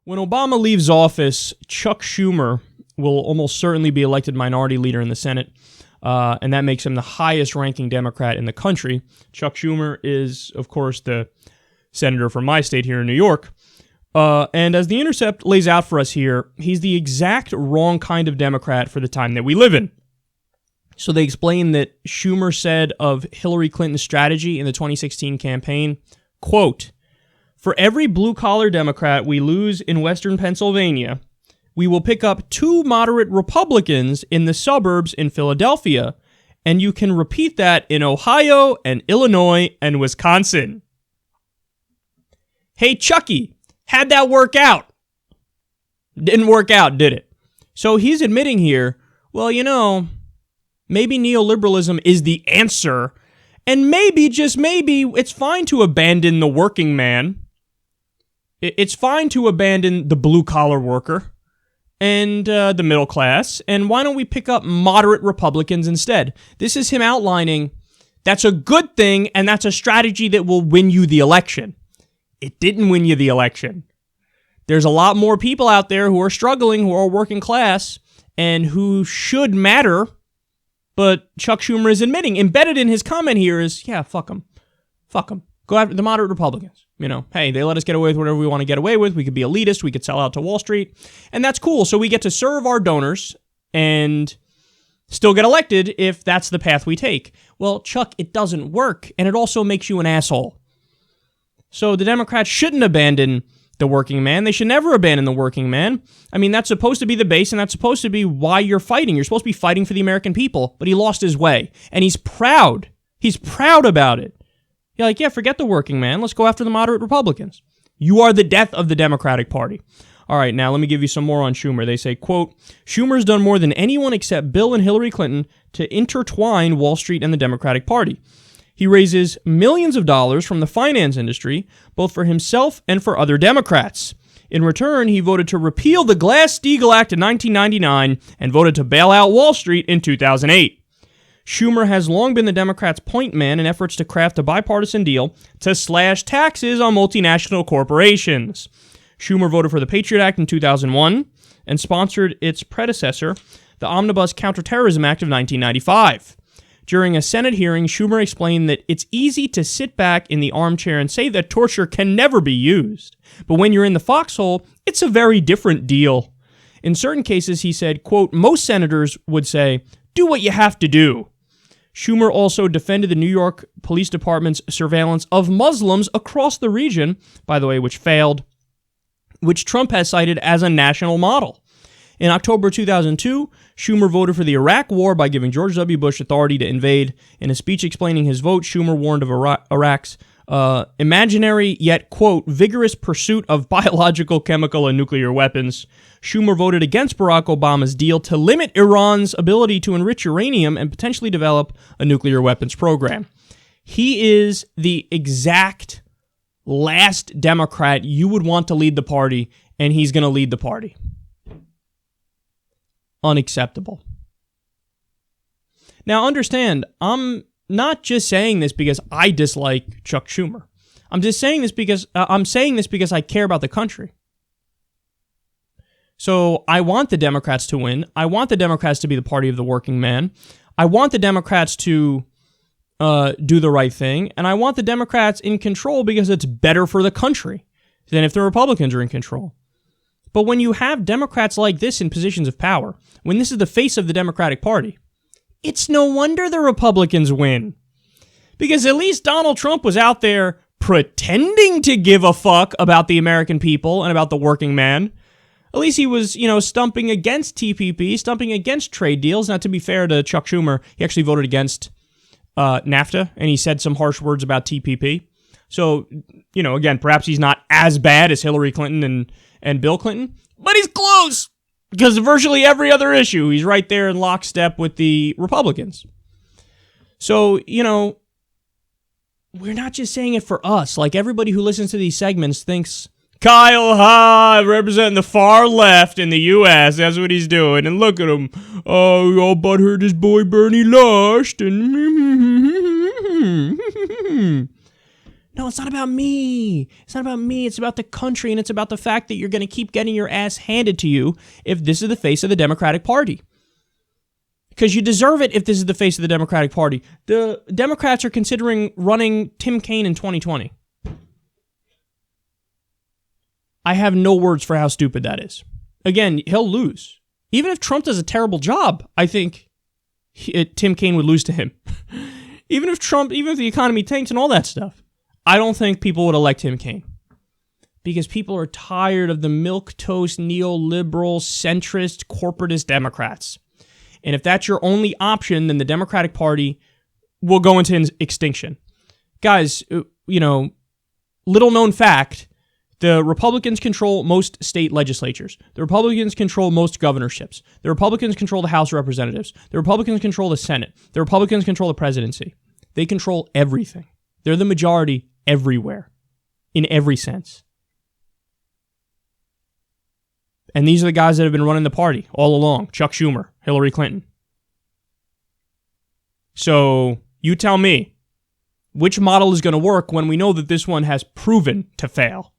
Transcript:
When Obama leaves office, Chuck Schumer will almost certainly be elected minority leader in the Senate, and that makes him the highest-ranking Democrat in the country. Chuck Schumer is, of course, the senator from my state here in New York. And as The Intercept lays out for us here, he's the exact wrong kind of Democrat for the time that we live in. So they explain that Schumer said of Hillary Clinton's strategy in the 2016 campaign, quote, "For every blue-collar Democrat we lose in Western Pennsylvania, we will pick up 2 moderate Republicans in the suburbs in Philadelphia, and you can repeat that in Ohio and Illinois and Wisconsin." Hey, Chucky, how'd that work out? Didn't work out, did it? So he's admitting here, well, you know, maybe neoliberalism is the answer, and maybe, just maybe, it's fine to abandon the working man. It's fine to abandon the blue-collar worker and the middle class, and why don't we pick up moderate Republicans instead? This is him outlining that's a good thing, and that's a strategy that will win you the election. It didn't win you the election. There's a lot more people out there who are struggling, who are working class, and who should matter. But Chuck Schumer is admitting, embedded in his comment here is, yeah, fuck them. Fuck them. Go after the moderate Republicans. You know, hey, they let us get away with whatever we want to get away with. We could be elitist. We could sell out to Wall Street. And that's cool. So we get to serve our donors and still get elected if that's the path we take. Well, Chuck, it doesn't work. And it also makes you an asshole. So the Democrats shouldn't abandon the working man. They should never abandon the working man. I mean, that's supposed to be the base, and that's supposed to be why you're fighting. You're supposed to be fighting for the American people, but he lost his way, and he's proud. He's proud about it. You're like, yeah, forget the working man. Let's go after the moderate Republicans. You are the death of the Democratic Party. All right, now let me give you some more on Schumer. They say, quote, "Schumer's done more than anyone except Bill and Hillary Clinton to intertwine Wall Street and the Democratic Party. He raises millions of dollars from the finance industry, both for himself and for other Democrats. In return, he voted to repeal the Glass-Steagall Act in 1999 and voted to bail out Wall Street in 2008. Schumer has long been the Democrats' point man in efforts to craft a bipartisan deal to slash taxes on multinational corporations. Schumer voted for the Patriot Act in 2001 and sponsored its predecessor, the Omnibus Counterterrorism Act of 1995. During a Senate hearing, Schumer explained that it's easy to sit back in the armchair and say that torture can never be used. But when you're in the foxhole, it's a very different deal. In certain cases, he said, quote, most senators would say, do what you have to do. Schumer also defended the New York Police Department's surveillance of Muslims across the region, by the way, which failed, which Trump has cited as a national model. In October 2002, Schumer voted for the Iraq War by giving George W. Bush authority to invade. In a speech explaining his vote, Schumer warned of Iraq's imaginary yet, quote, vigorous pursuit of biological, chemical, and nuclear weapons. Schumer voted against Barack Obama's deal to limit Iran's ability to enrich uranium and potentially develop a nuclear weapons program. He is the exact last Democrat you would want to lead the party, and he's going to lead the party. Unacceptable. Now understand, I'm not just saying this because I dislike Chuck Schumer. I'm saying this because I care about the country. So I want the Democrats to win. I want the Democrats to be the party of the working man. I want the Democrats to do the right thing, and I want the Democrats in control because it's better for the country than if the Republicans are in control. But when you have Democrats like this in positions of power, when this is the face of the Democratic Party, it's no wonder the Republicans win. Because at least Donald Trump was out there pretending to give a fuck about the American people and about the working man. At least he was, stumping against TPP, stumping against trade deals. Now, to be fair to Chuck Schumer, he actually voted against NAFTA, and he said some harsh words about TPP. So, again, perhaps he's not as bad as Hillary Clinton and Bill Clinton, but he's close because virtually every other issue, he's right there in lockstep with the Republicans. So, we're not just saying it for us. Like, everybody who listens to these segments thinks, Kyle representing the far left in the U.S., that's what he's doing, and look at him. Oh, all butthurt his boy Bernie lost, and... No, it's not about me. It's not about me. It's about the country, and it's about the fact that you're going to keep getting your ass handed to you if this is the face of the Democratic Party. Because you deserve it if this is the face of the Democratic Party. The Democrats are considering running Tim Kaine in 2020. I have no words for how stupid that is. Again, he'll lose. Even if Trump does a terrible job, I think Tim Kaine would lose to him. Even if the economy tanks and all that stuff, I don't think people would elect Tim Kaine. Because people are tired of the milquetoast, neoliberal, centrist, corporatist Democrats. And if that's your only option, then the Democratic Party will go into extinction. Guys, little known fact, the Republicans control most state legislatures. The Republicans control most governorships. The Republicans control the House of Representatives. The Republicans control the Senate. The Republicans control the presidency. They control everything. They're the majority everywhere, in every sense. And these are the guys that have been running the party all along. Chuck Schumer, Hillary Clinton. So you tell me, which model is going to work when we know that this one has proven to fail?